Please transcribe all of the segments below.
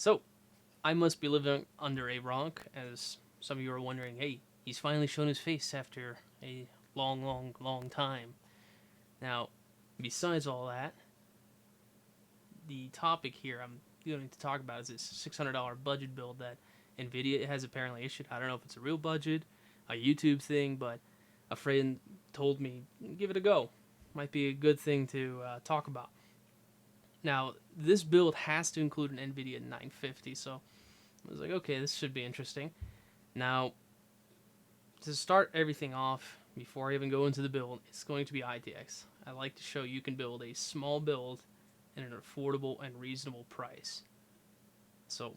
So, I must be living under a rock, as some of you are wondering, hey, he's finally shown his face after a long, long, long time. Now, besides all that, the topic here I'm going to talk about is this $600 budget build that Nvidia has apparently issued. I don't know if it's a real budget, a YouTube thing, but a friend told me, give it a go. Might be a good thing to talk about. Now, this build has to include an Nvidia 950, so I was like, okay, this should be interesting. Now, to start everything off, before I even go into the build, it's going to be ITX. I like to show you can build a small build at an affordable and reasonable price. So,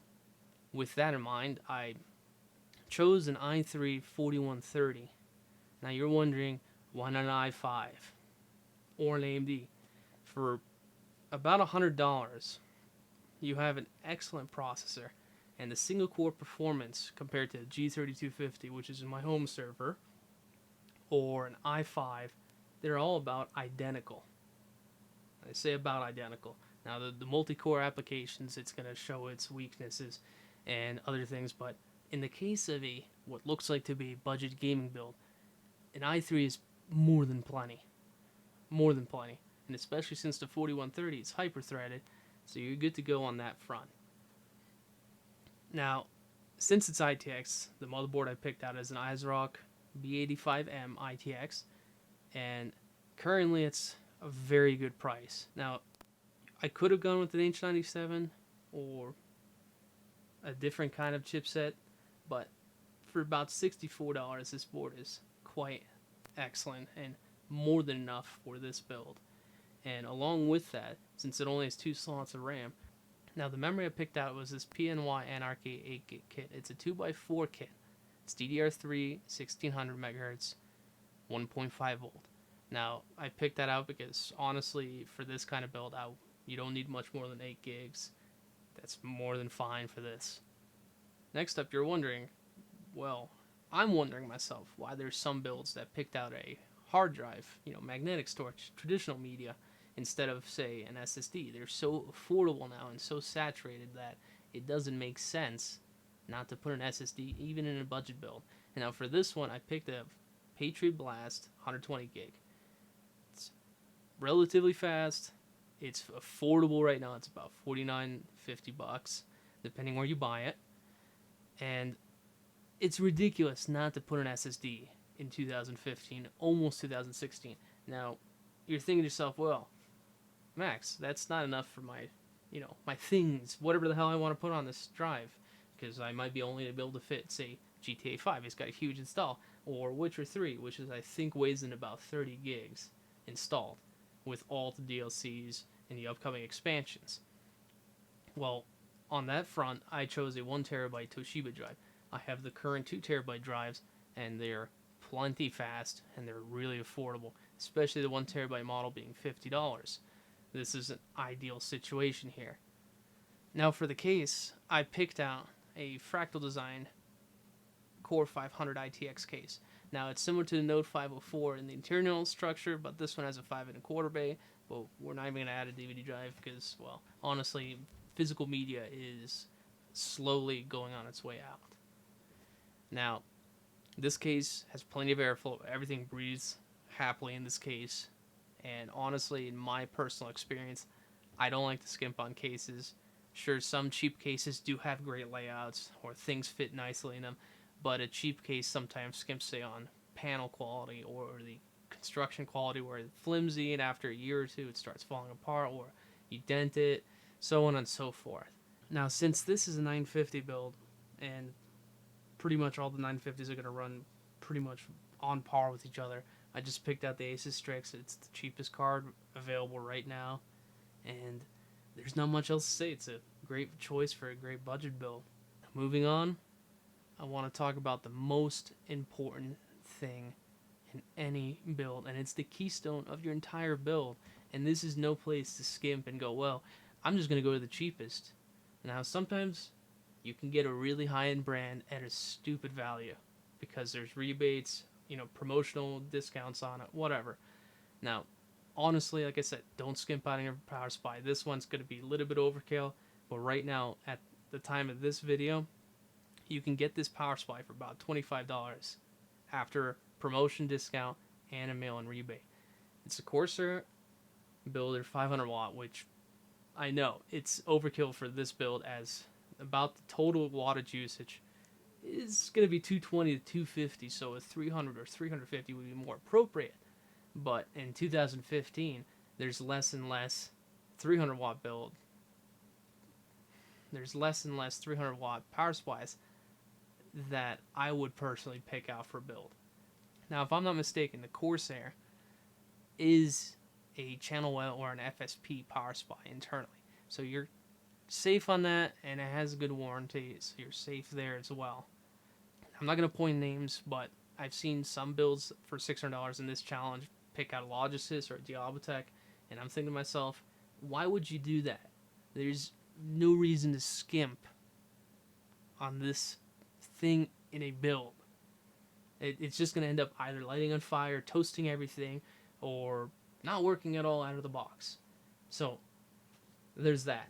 with that in mind, I chose an i3 4130. Now, you're wondering, why not an i5 or an AMD? For about $100, you have an excellent processor, and the single core performance compared to the G3250, which is in my home server, or an i5, they're all about identical. I say about identical. Now, the multi-core applications, it's going to show its weaknesses and other things, but in the case of a what looks like to be budget gaming build, an i3 is more than plenty. More than plenty. And especially since the 4130 is hyper-threaded, so you're good to go on that front. Now, since it's ITX, the motherboard I picked out is an ASRock B85M ITX, and currently it's a very good price. Now, I could have gone with an H97 or a different kind of chipset, but for about $64, this board is quite excellent and more than enough for this build. And along with that, since it only has 2 slots of RAM, now the memory I picked out was this PNY Anarchy 8GB kit. It's a 2x4 kit. It's DDR3, 1600 MHz, 1.5 volt. Now, I picked that out because, honestly, for this kind of build, you don't need much more than 8 gigs. That's more than fine for this. Next up, you're wondering, well, I'm wondering myself why there's some builds that picked out a hard drive, magnetic storage, traditional media, instead of, say, an SSD. They're so affordable now and so saturated that it doesn't make sense not to put an SSD even in a budget build. And now for this one, I picked a Patriot Blast 120 gig. It's relatively fast. It's affordable right now. It's about $49.50 depending where you buy it. And it's ridiculous not to put an SSD in 2015, almost 2016. Now, you're thinking to yourself, well, Max, that's not enough for my things, whatever the hell I want to put on this drive, because I might be only to be able to fit, say, GTA 5. It's got a huge install, or Witcher 3, which is I think weighs in about 30 gigs installed, with all the DLCs and the upcoming expansions. Well, on that front, I chose a 1TB Toshiba drive. I have the current 2TB drives, and they're plenty fast, and they're really affordable, especially the 1TB model being $50. This is an ideal situation here. Now for the case, I picked out a Fractal Design Core 500 ITX case. Now it's similar to the Node 504 in the internal structure, but this one has a 5.25 bay. But we're not even going to add a DVD drive because, well, honestly, physical media is slowly going on its way out. Now, this case has plenty of airflow. Everything breathes happily in this case. And honestly, in my personal experience, I don't like to skimp on cases. Sure, some cheap cases do have great layouts or things fit nicely in them, but a cheap case sometimes skimps, say, on panel quality or the construction quality where it's flimsy and after a year or two it starts falling apart or you dent it, so on and so forth. Now, since this is a 950 build and pretty much all the 950s are going to run pretty much on par with each other, I just picked out the Asus Strix. It's the cheapest card available right now, and there's not much else to say. It's a great choice for a great budget build. Moving on, I want to talk about the most important thing in any build, and it's the keystone of your entire build. And this is no place to skimp and go, well, I'm just going to go to the cheapest. Now, sometimes you can get a really high-end brand at a stupid value because there's rebates, promotional discounts on it, whatever. Now, honestly, like I said, don't skimp out on your power supply. This one's going to be a little bit overkill, but right now, at the time of this video, you can get this power supply for about $25 after promotion discount and a mail-in rebate. It's a Corsair builder 500 watt, which I know it's overkill for this build, as about the total wattage usage is going to be 220 to 250, so a 300 or 350 would be more appropriate. But in 2015, there's less and less 300 watt build. There's less and less 300 watt power supplies that I would personally pick out for build. Now, if I'm not mistaken, the Corsair is a channel well or an FSP power supply internally. So you're safe on that, and it has a good warranty, so you're safe there as well. I'm not going to point names, but I've seen some builds for $600 in this challenge pick out a Logisys or a Diabolitech, and I'm thinking to myself, why would you do that? There's no reason to skimp on this thing in a build. It's just going to end up either lighting on fire, toasting everything, or not working at all out of the box. So there's that.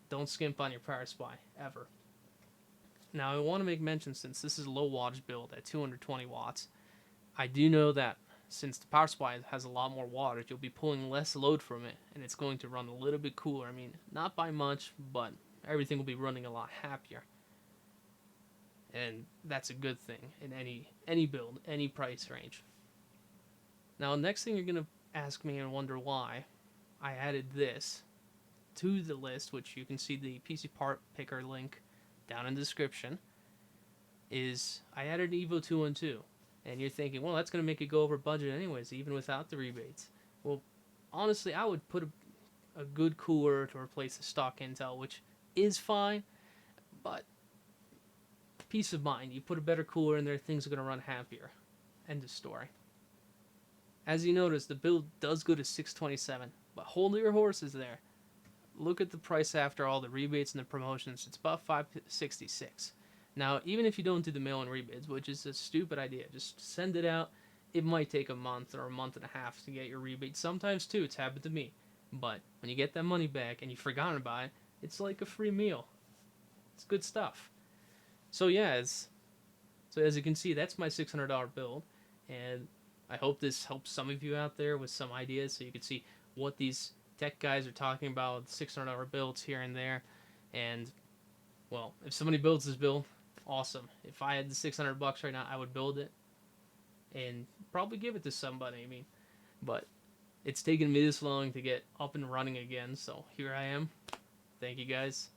Don't skimp on your power supply, ever. Now, I want to make mention, since this is a low wattage build at 220 watts, I do know that since the power supply has a lot more wattage, you'll be pulling less load from it, and it's going to run a little bit cooler. I mean, not by much, but everything will be running a lot happier. And that's a good thing in any build, any price range. Now, next thing you're going to ask me and wonder why I added this to the list, which you can see the PC part picker link down in the description, is I added Evo 212. And you're thinking, well, that's going to make it go over budget anyways, even without the rebates. Well, honestly, I would put a good cooler to replace the stock Intel, which is fine, but peace of mind. You put a better cooler in there, things are going to run happier. End of story. As you notice, the build does go to 627, but hold your horses there. Look at the price after all the rebates and the promotions. It's about 566. Now, even if you don't do the mail-in rebates, which is a stupid idea, just send it out. It might take a month or a month and a half to get your rebate. Sometimes, too, it's happened to me. But when you get that money back and you've forgotten about it, it's like a free meal. It's good stuff. So, yeah, so as you can see, that's my $600 build. And I hope this helps some of you out there with some ideas so you can see what these tech guys are talking about, $600 builds here and there. And, well, if somebody builds this build, awesome. If I had the $600 right now, I would build it and probably give it to somebody. I mean, but it's taken me this long to get up and running again, so here I am. Thank you guys.